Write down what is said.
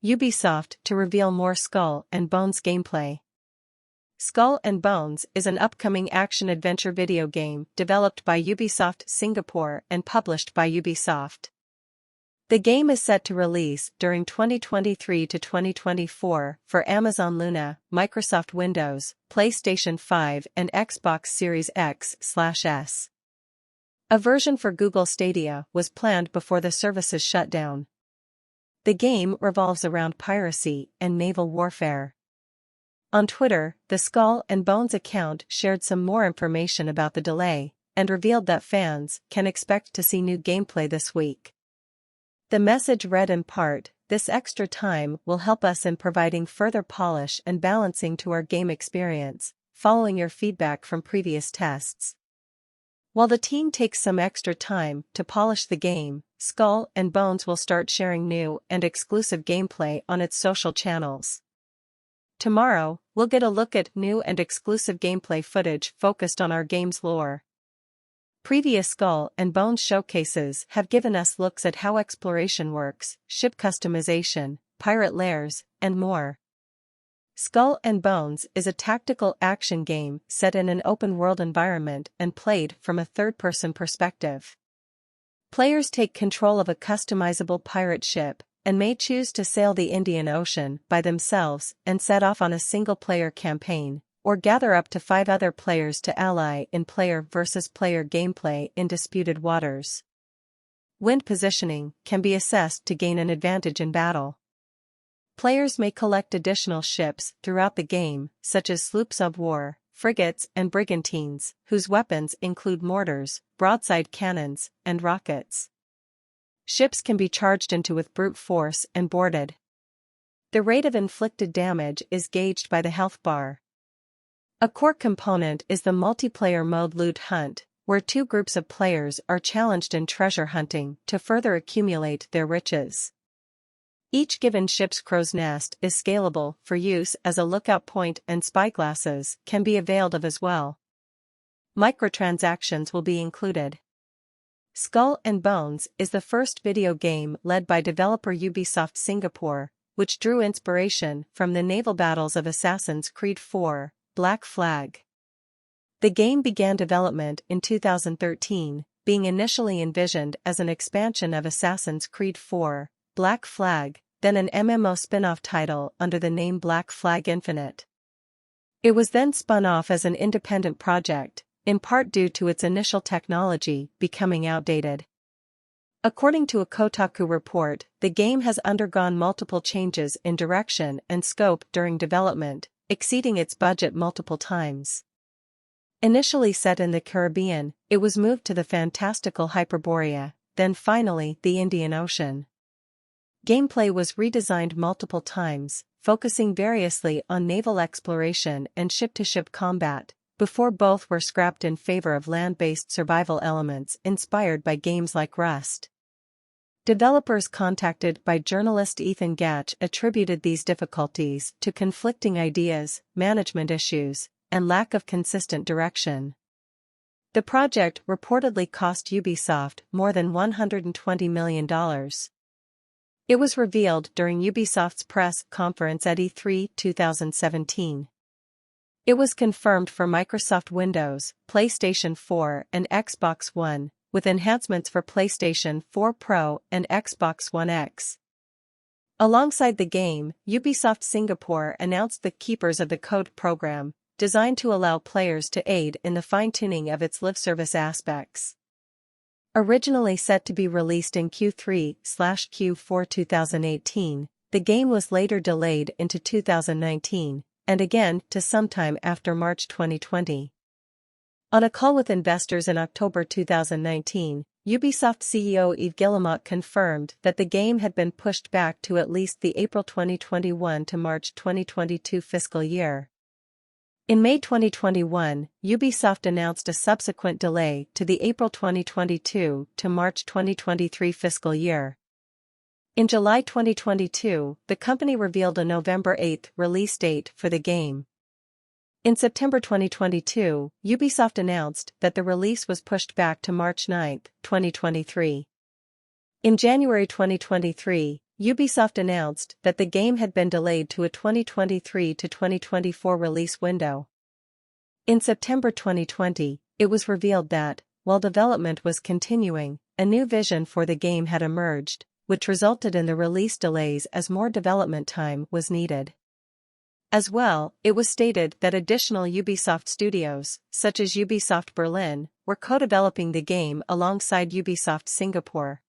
Ubisoft to reveal more Skull and Bones gameplay. Skull and Bones is an upcoming action-adventure video game developed by Ubisoft Singapore and published by Ubisoft. The game is set to release during 2023 to 2024 for Amazon Luna, Microsoft Windows, PlayStation 5 and Xbox Series X/S. A version for Google Stadia was planned before the service's shutdown. The game revolves around piracy and naval warfare. On Twitter, the Skull and Bones account shared some more information about the delay, and revealed that fans can expect to see new gameplay this week. The message read in part, "This extra time will help us in providing further polish and balancing to our game experience, following your feedback from previous tests." While the team takes some extra time to polish the game, Skull and Bones will start sharing new and exclusive gameplay on its social channels. Tomorrow, we'll get a look at new and exclusive gameplay footage focused on our game's lore. Previous Skull and Bones showcases have given us looks at how exploration works, ship customization, pirate lairs, and more. Skull and Bones is a tactical action game set in an open-world environment and played from a third-person perspective. Players take control of a customizable pirate ship, and may choose to sail the Indian Ocean by themselves and set off on a single-player campaign, or gather up to 5 other players to ally in player-versus-player gameplay in disputed waters. Wind positioning can be assessed to gain an advantage in battle. Players may collect additional ships throughout the game, such as sloops of war, frigates and brigantines, whose weapons include mortars, broadside cannons, and rockets. Ships can be charged into with brute force and boarded. The rate of inflicted damage is gauged by the health bar. A core component is the multiplayer mode Loot Hunt, where 2 groups of players are challenged in treasure hunting to further accumulate their riches. Each given ship's crow's nest is scalable for use as a lookout point, and spyglasses can be availed of as well. Microtransactions will be included. Skull and Bones is the first video game led by developer Ubisoft Singapore, which drew inspiration from the naval battles of Assassin's Creed 4, Black Flag. The game began development in 2013, being initially envisioned as an expansion of Assassin's Creed 4, Black Flag, then an MMO spin-off title under the name Black Flag Infinite. It was then spun off as an independent project, in part due to its initial technology becoming outdated. According to a Kotaku report, the game has undergone multiple changes in direction and scope during development, exceeding its budget multiple times. Initially set in the Caribbean, it was moved to the fantastical Hyperborea, then finally the Indian Ocean. Gameplay was redesigned multiple times, focusing variously on naval exploration and ship-to-ship combat, before both were scrapped in favor of land-based survival elements inspired by games like Rust. Developers contacted by journalist Ethan Gatch attributed these difficulties to conflicting ideas, management issues, and lack of consistent direction. The project reportedly cost Ubisoft more than $120 million. It was revealed during Ubisoft's press conference at E3 2017. It was confirmed for Microsoft Windows, PlayStation 4 and Xbox One, with enhancements for PlayStation 4 Pro and Xbox One X. Alongside the game, Ubisoft Singapore announced the Keepers of the Code program, designed to allow players to aid in the fine-tuning of its live service aspects. Originally set to be released in Q3/Q4 2018, the game was later delayed into 2019, and again to sometime after March 2020. On a call with investors in October 2019, Ubisoft CEO Yves Guillemot confirmed that the game had been pushed back to at least the April 2021 to March 2022 fiscal year. In May 2021, Ubisoft announced a subsequent delay to the April 2022 to March 2023 fiscal year. In July 2022, the company revealed a November 8 release date for the game. In September 2022, Ubisoft announced that the release was pushed back to March 9, 2023. In January 2023, Ubisoft announced that the game had been delayed to a 2023 to 2024 release window. In September 2020, it was revealed that, while development was continuing, a new vision for the game had emerged, which resulted in the release delays as more development time was needed. As well, it was stated that additional Ubisoft studios, such as Ubisoft Berlin, were co-developing the game alongside Ubisoft Singapore.